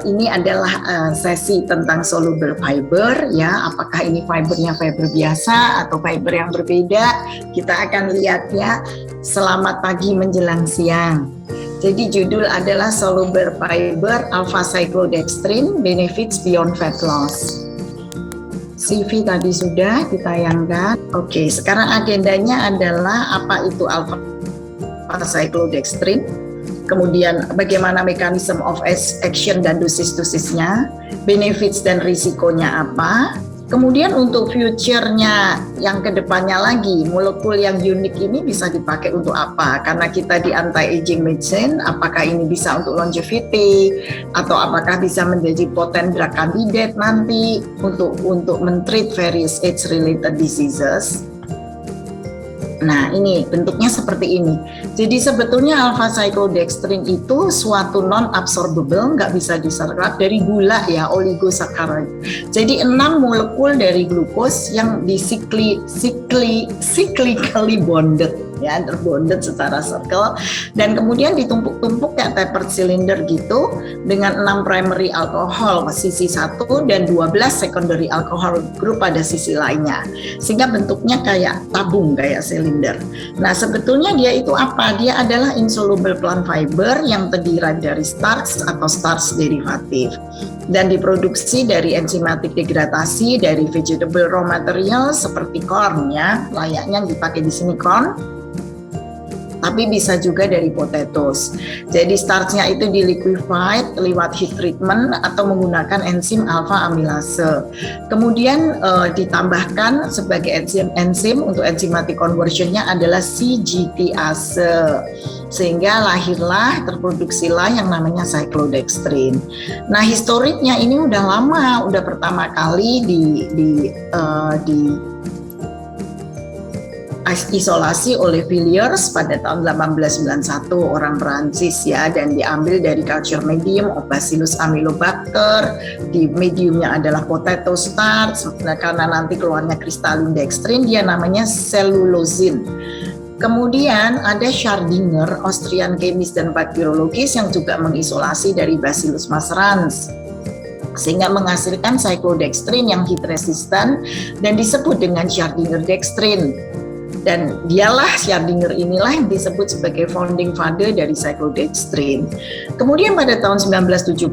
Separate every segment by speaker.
Speaker 1: ini adalah sesi tentang soluble fiber ya. Apakah ini fibernya fiber biasa atau fiber yang berbeda? Kita akan lihat ya. Selamat pagi menjelang siang. Jadi judul adalah soluble fiber alpha cyclodextrin benefits beyond fat loss. CV tadi sudah ditayangkan. Oke, sekarang agendanya adalah apa itu alpha cyclodextrin, kemudian bagaimana mekanisme of action dan dosis-dosisnya, benefits dan risikonya apa, kemudian untuk future-nya yang kedepannya lagi, molekul yang unik ini bisa dipakai untuk apa, karena kita di anti-aging medicine, apakah ini bisa untuk longevity, atau apakah bisa menjadi potent drug candidate nanti untuk men-treat various age-related diseases. Nah, ini bentuknya seperti ini. Jadi sebetulnya alpha cyclodextrin itu suatu non-absorbable, nggak bisa diserap dari gula ya, oligosaccharide. Jadi 6 molekul dari glukos yang cyclically bonded ya, terbonded secara circle dan kemudian ditumpuk-tumpuk kayak tapered cylinder gitu dengan 6 primary alcohol sisi satu dan 12 secondary alcohol group pada sisi lainnya, sehingga bentuknya kayak tabung, kayak silinder. Nah, sebetulnya dia itu apa? Dia adalah insoluble plant fiber yang terdiri dari starch atau starch derivatif dan diproduksi dari enzimatik degradasi dari vegetable raw material seperti corn ya, layaknya dipakai di sini corn, tapi bisa juga dari potatoes. Jadi starchnya itu diliquefied lewat heat treatment atau menggunakan enzim alpha amilase. Kemudian ditambahkan sebagai enzim untuk enzymatic conversionnya adalah CGTase, sehingga lahirlah, terproduksilah yang namanya cyclodextrin. Nah, historiknya ini udah lama, udah pertama kali di isolasi oleh Villiers pada tahun 1891, orang Perancis ya, dan diambil dari culture medium of Bacillus amelobacter. Di mediumnya adalah potato starch, karena nanti keluarnya kristalin dextrin, dia namanya cellulosin. Kemudian ada Schardinger, Austrian chemist dan bakteriologis yang juga mengisolasi dari Bacillus macerans, sehingga menghasilkan cyclodextrin yang heat resistant dan disebut dengan Schardinger dextrin. Dan dialah Schardinger inilah yang disebut sebagai founding father dari cyclodextrin. Kemudian pada tahun 1970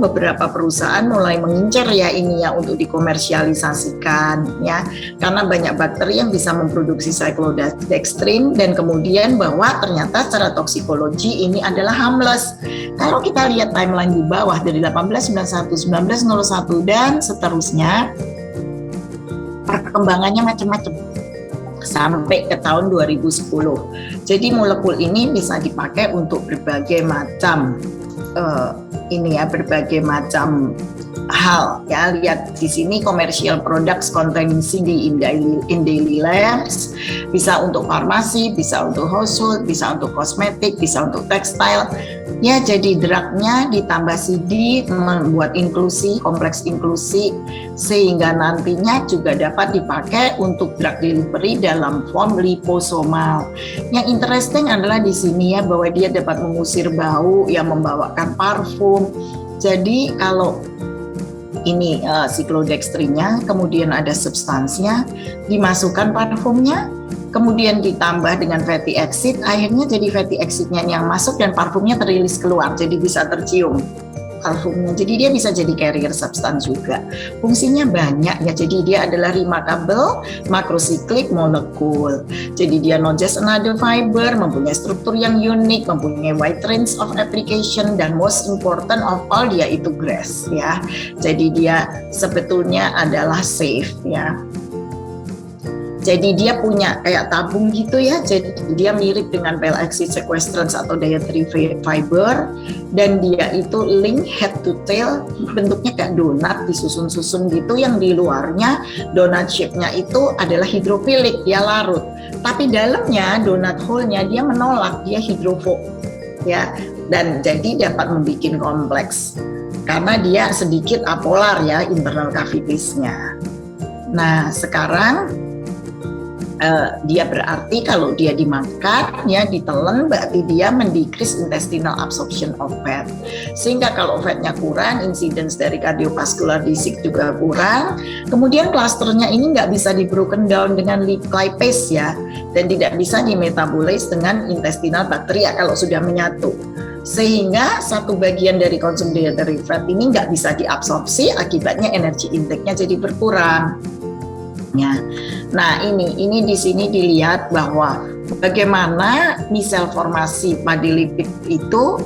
Speaker 1: beberapa perusahaan mulai mengincar ya ini ya untuk dikomersialisasikan ya, karena banyak bakteri yang bisa memproduksi cyclodextrin dan kemudian bahwa ternyata secara toksikologi ini adalah harmless. Kalau kita lihat timeline di bawah dari 1891, 1901 dan seterusnya, perkembangannya macam-macam sampai ke tahun 2010. Jadi molekul ini bisa dipakai untuk berbagai macam berbagai macam hal ya. Lihat di sini commercial products containing CD in daily lives, bisa untuk farmasi, bisa untuk household, bisa untuk kosmetik, bisa untuk tekstil. Ya, jadi drugnya ditambah CD membuat inklusi, kompleks inklusi, sehingga nantinya juga dapat dipakai untuk drug delivery dalam form liposomal. Yang interesting adalah di sini ya, bahwa dia dapat mengusir bau yang membawakan parfum. Jadi kalau ini cyclodextrinnya, kemudian ada substansinya, dimasukkan parfumnya, kemudian ditambah dengan fatty acid, akhirnya jadi fatty acidnya yang masuk dan parfumnya terilis keluar, jadi bisa tercium parfumnya. Jadi dia bisa jadi carrier substance juga. Fungsinya banyak ya, jadi dia adalah remarkable macrocyclic molecule. Jadi dia not just another fiber, mempunyai struktur yang unik, mempunyai wide range of application, dan most important of all dia itu GRAS ya. Jadi dia sebetulnya adalah safe ya. Jadi dia punya kayak tabung gitu ya, jadi dia mirip dengan pale-axis sequestrans atau dietary fiber, dan dia itu link head to tail, bentuknya kayak donat disusun-susun gitu, yang di luarnya donat shape-nya itu adalah hidrofilik, dia larut, tapi dalamnya donat hole-nya dia menolak, dia hidrofob ya, dan jadi dapat membuat kompleks karena dia sedikit apolar ya internal cavities-nya. Nah, sekarang dia berarti kalau dia dimakan ya ditelan berarti dia mendecrease intestinal absorption of fat, sehingga kalau fatnya kurang incidence dari cardiovascular disease juga kurang. Kemudian klasternya ini nggak bisa di broken down dengan lipase ya, dan tidak bisa dimetabolise dengan intestinal bakteria kalau sudah menyatu, sehingga satu bagian dari konsumsi dietary fat ini nggak bisa diabsorpsi, akibatnya energi intake-nya jadi berkurang. Ya. Nah ini di sini dilihat bahwa bagaimana misel formasi pada lipid itu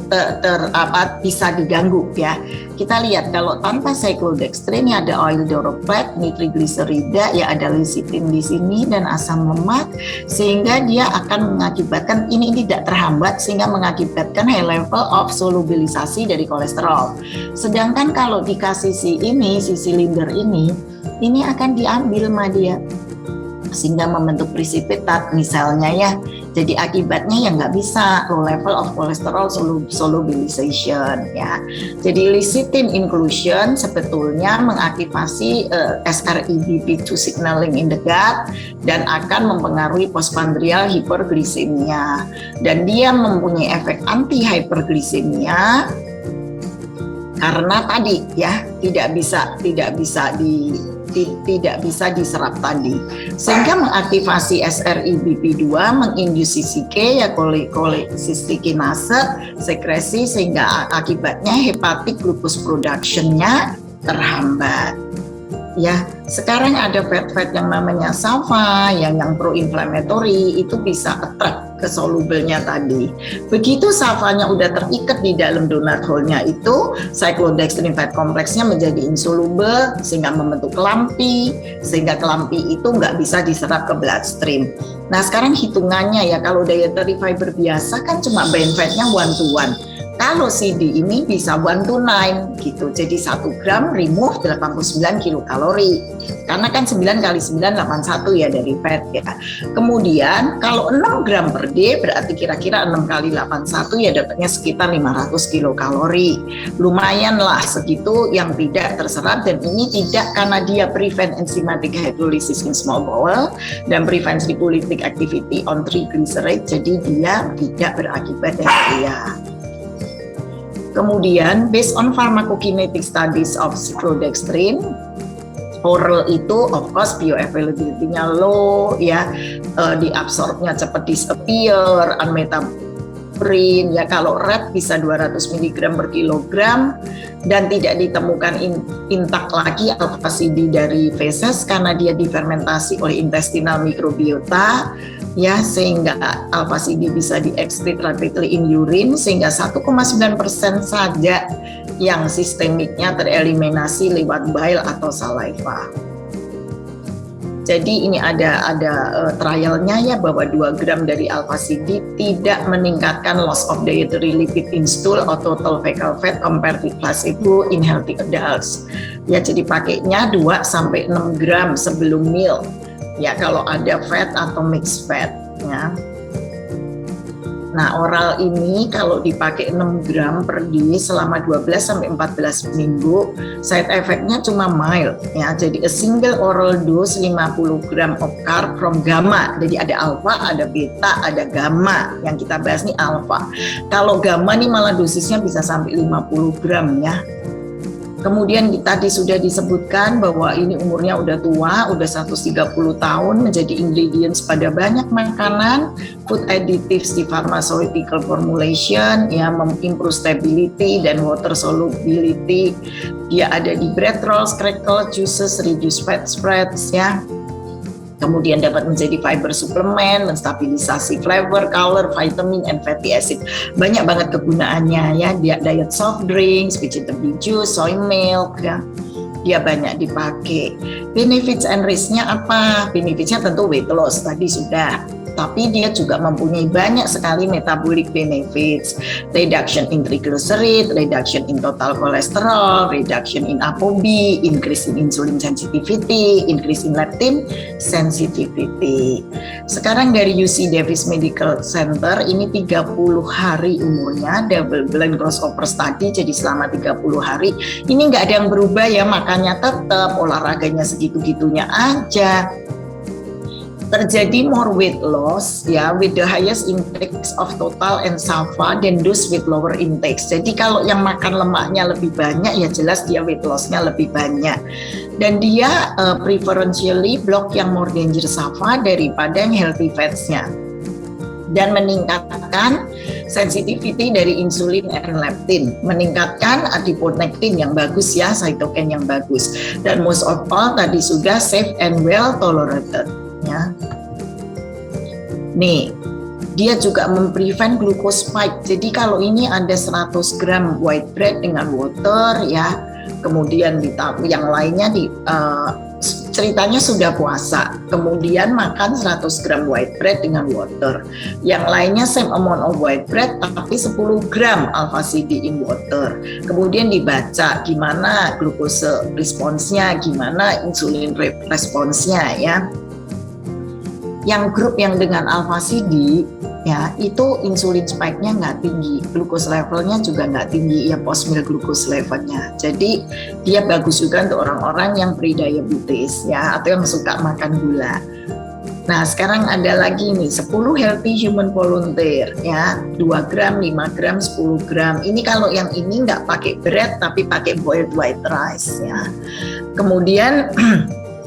Speaker 1: bisa diganggu ya. Kita lihat kalau tanpa cyclodextrin ya ada oil doroplat, nitrigliserida, ya ada lecithin di sini dan asam lemak, sehingga dia akan mengakibatkan ini tidak terhambat sehingga mengakibatkan high level of solubilisasi dari kolesterol. Sedangkan kalau dikasih si silinder ini akan diambil sama dia sehingga membentuk precipitate misalnya ya. Jadi akibatnya ya nggak bisa low level of cholesterol solubilization ya. Jadi lecithin inclusion sebetulnya mengaktifasi SREBP2 signaling in the gut dan akan mempengaruhi postprandial hiperglikemia, dan dia mempunyai efek anti hyperglikemia karena tadi ya tidak bisa diserap tadi, sehingga mengaktifasi SREBP2, menginduksi CK ya kolesistikinase sekresi, sehingga akibatnya hepatic glucose production-nya terhambat. Ya, sekarang ada fat-fat yang namanya SAFA yang pro-inflammatory, itu bisa attract ke soluble-nya tadi. Begitu SAFA-nya udah terikat di dalam donut hole-nya itu, cyclodextrin fat kompleksnya menjadi insoluble sehingga membentuk kelampi, sehingga kelampi itu nggak bisa diserap ke bloodstream. Nah sekarang hitungannya ya, kalau dietary fiber biasa kan cuma bind fat-nya 1:1. Kalau CD ini bisa 1:9 gitu, jadi 1 gram remove 89 kilokalori, karena kan 9 kali 9 81 ya dari fat ya. Kemudian kalau 6 gram per day berarti kira-kira 6 kali 81 ya dapatnya sekitar 500 kilokalori. Lumayan lah segitu yang tidak terserap, dan ini tidak karena dia prevent enzymatic hydrolysis in small bowel dan prevent lipolytic activity on triglyceride, jadi dia tidak berakibat diarrhea. Kemudian based on pharmacokinetic studies of cyclodextrin, oral itu of course bioavailability-nya low ya, diabsorbnya cepat disappear, unmetabolism ya. Kalau red bisa 200 mg per kilogram dan tidak ditemukan intak lagi alpha CD dari feses karena dia difermentasi oleh intestinal microbiota ya, sehingga alpha CD bisa diexcrete rapidly in urine, sehingga 1,9% saja yang sistemiknya tereliminasi lewat bile atau saliva. Jadi ini ada trialnya ya, bahwa 2 gram dari alpha CD tidak meningkatkan loss of dietary lipid in stool or total fecal fat compared with placebo in healthy adults. Ya, jadi pakainya 2 sampai 6 gram sebelum meal. Ya kalau ada fat atau mixed fat ya. Nah oral ini kalau dipakai 6 gram per day selama 12 sampai 14 minggu, side effect-nya cuma mild ya. Jadi a single oral dose 50 gram of carb from gamma. Jadi ada alpha, ada beta, ada gamma. Yang kita bahas nih alpha. Kalau gamma nih malah dosisnya bisa sampai 50 gram ya. Kemudian tadi sudah disebutkan bahwa ini umurnya udah tua, udah 130 tahun, menjadi ingredients pada banyak makanan, food additives di pharmaceutical formulation, ya, improve stability dan water solubility. Dia ada di bread rolls, crackle, juices, reduce fat spreads, ya. Kemudian dapat menjadi fiber suplemen, menstabilisasi flavor, color, vitamin, and fatty acid. Banyak banget kegunaannya ya. Dia diet soft drinks, vegetable juice, soy milk ya. Dia banyak dipakai. Benefits and risk-nya apa? Benefits-nya tentu weight loss, tadi sudah. Tapi dia juga mempunyai banyak sekali metabolic benefits, reduction in triglyceride, reduction in total cholesterol, reduction in ApoB, increase in insulin sensitivity, increase in leptin sensitivity. Sekarang dari UC Davis Medical Center, ini 30 hari umurnya, double blind crossover study, jadi selama 30 hari. Ini nggak ada yang berubah ya, makanya tetap olahraganya segitu-gitunya aja. terjadi more weight loss ya with the highest index of total and SAFA than those with lower intakes. Jadi kalau yang makan lemaknya lebih banyak ya jelas dia weight loss-nya lebih banyak. Dan dia preferentially block yang more dangerous SAFA daripada yang healthy fats-nya. Dan meningkatkan sensitivity dari insulin and leptin, meningkatkan adiponektin yang bagus ya, cytokine yang bagus. Dan most of all tadi sudah safe and well tolerated. Ya. Nih, dia juga memprevent glucose spike. Jadi kalau ini ada 100 gram white bread dengan water ya, kemudian yang lainnya ceritanya sudah puasa, kemudian makan 100 gram white bread dengan water. Yang lainnya same amount of white bread tapi 10 gram alpha-CD in water. Kemudian dibaca gimana glucose responsnya, gimana insulin responsnya ya. Yang grup yang dengan alpha-CD ya itu insulin spike-nya nggak tinggi, glucose levelnya juga nggak tinggi ya, post meal glucose levelnya. Jadi dia bagus juga untuk orang-orang yang pre-diabetes ya, atau yang suka makan gula. Nah sekarang ada lagi nih 10 healthy human volunteer ya, 2 gram, 5 gram, 10 gram. Ini kalau yang ini nggak pakai bread tapi pakai boiled white rice ya. Kemudian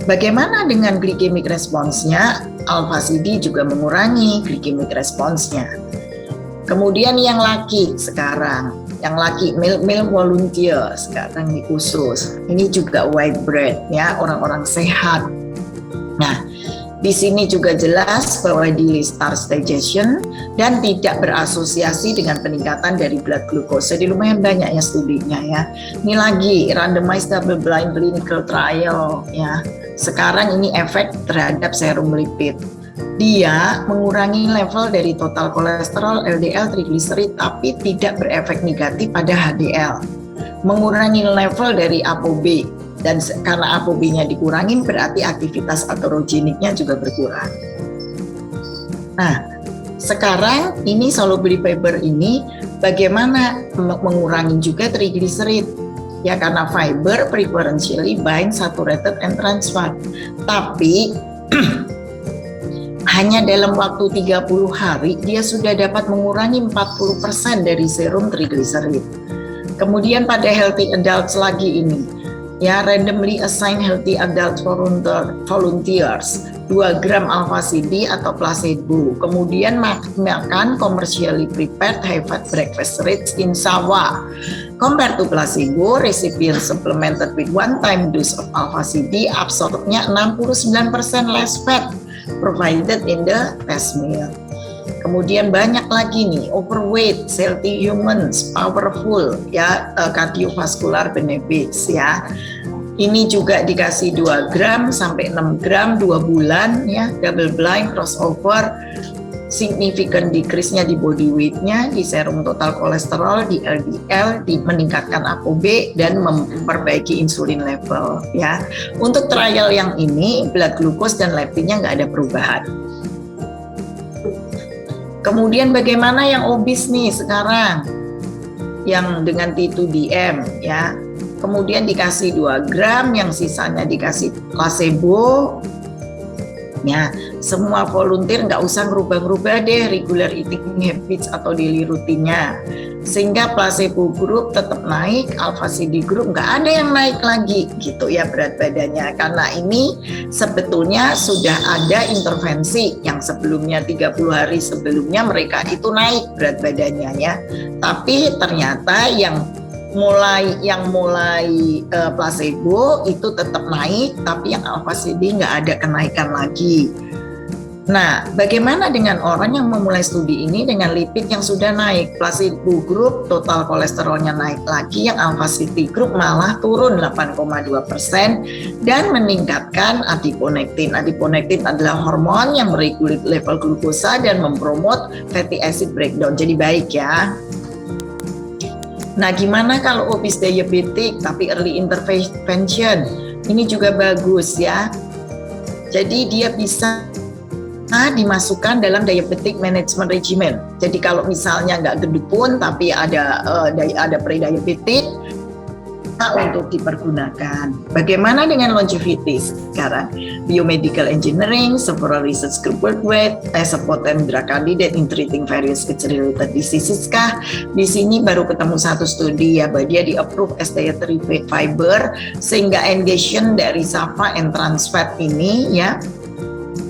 Speaker 1: bagaimana dengan glycemic response-nya? Alpha-CD juga mengurangi glycemic response-nya. Kemudian yang laki sekarang, yang laki male volunteer sekarang di khusus. Ini juga white bread ya, orang-orang sehat. Nah, di sini juga jelas bahwa di starch digestion dan tidak berasosiasi dengan peningkatan dari blood glucose. Jadi lumayan banyak ya studinya ya. Ini lagi randomized double blind clinical trial ya. Sekarang ini efek terhadap serum lipid. Dia mengurangi level dari total kolesterol, LDL, triglycerid, tapi tidak berefek negatif pada HDL. Mengurangi level dari ApoB, dan karena ApoB-nya dikurangin berarti aktivitas aterogeniknya juga berkurang. Nah, sekarang ini soluble fiber ini bagaimana mengurangi juga triglycerid? Ya karena fiber preferentially bind saturated and trans fat. Tapi hanya dalam waktu 30 hari dia sudah dapat mengurangi 40% dari serum triglycerid. Kemudian pada healthy adults lagi ini, ya randomly assigned healthy adult volunteers 2 gram alpha-CD atau placebo. Kemudian makan commercially prepared high fat breakfast rich in sawa. Compared to placebo, recipient supplemented with one-time dose of alpha-CD, absorbnya 69% less fat provided in the test meal. Kemudian banyak lagi nih, overweight, healthy humans, powerful, ya cardiovascular benefits ya. Ini juga dikasih 2 gram sampai 6 gram 2 bulan ya, double blind crossover. Significant decrease-nya di body weight-nya, di serum total kolesterol, di LDL, di meningkatkan ApoB dan memperbaiki insulin level ya. Untuk trial yang ini blood glucose dan leptinnya nggak ada perubahan. Kemudian bagaimana yang obes nih sekarang? Yang dengan T2DM ya. Kemudian dikasih 2 gram, yang sisanya dikasih placebo. Ya, semua volunteer nggak usah ngerubah-ngerubah deh regular eating habits atau daily rutinnya, sehingga placebo group tetap naik, alpha-CD group nggak ada yang naik lagi gitu ya berat badannya, karena ini sebetulnya sudah ada intervensi yang sebelumnya 30 hari sebelumnya mereka itu naik berat badannya ya, tapi ternyata yang mulai placebo itu tetap naik, tapi yang alpha-CD nggak ada kenaikan lagi. Nah, bagaimana dengan orang yang memulai studi ini dengan lipid yang sudah naik? Placebo group total kolesterolnya naik lagi, yang alpha-CD group malah turun 8,2% dan meningkatkan adiponektin. Adiponektin adalah hormon yang meregulate level glukosa dan mempromot fatty acid breakdown. Jadi baik ya. Nah, gimana kalau obes diabetik tapi early intervention? Ini juga bagus ya. Jadi dia bisa dimasukkan dalam diabetic management regimen. Jadi kalau misalnya nggak gendut pun tapi ada pre-diabetic, bisa untuk dipergunakan. Bagaimana dengan longevity sekarang? Biomedical engineering, several research group worldwide as a potent drug candidate in treating various age-related diseases kah? Di sini baru ketemu satu studi ya, bahwa dia di-approve as dietary fiber, sehingga engagement dari SAFA and trans fat ini ya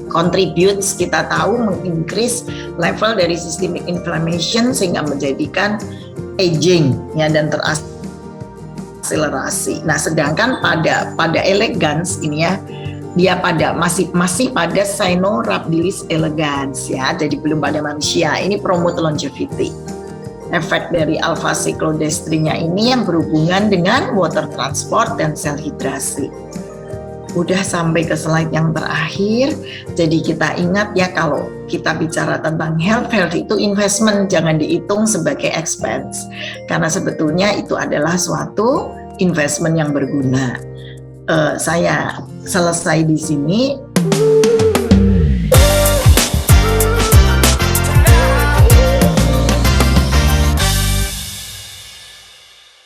Speaker 1: contributes, kita tahu, mengincrease level dari systemic inflammation sehingga menjadikan aging ya dan terakselerasi. Nah, sedangkan pada elegans ini ya, dia masih pada Caenorhabdilis elegans ya, jadi belum pada manusia. Ini promote longevity. Efek dari alpha cyclodestrinya ini yang berhubungan dengan water transport dan sel hidrasi. Udah sampai ke slide yang terakhir. Jadi kita ingat ya, kalau kita bicara tentang health itu investment, jangan dihitung sebagai expense. Karena sebetulnya itu adalah suatu investment yang berguna. Saya selesai di sini.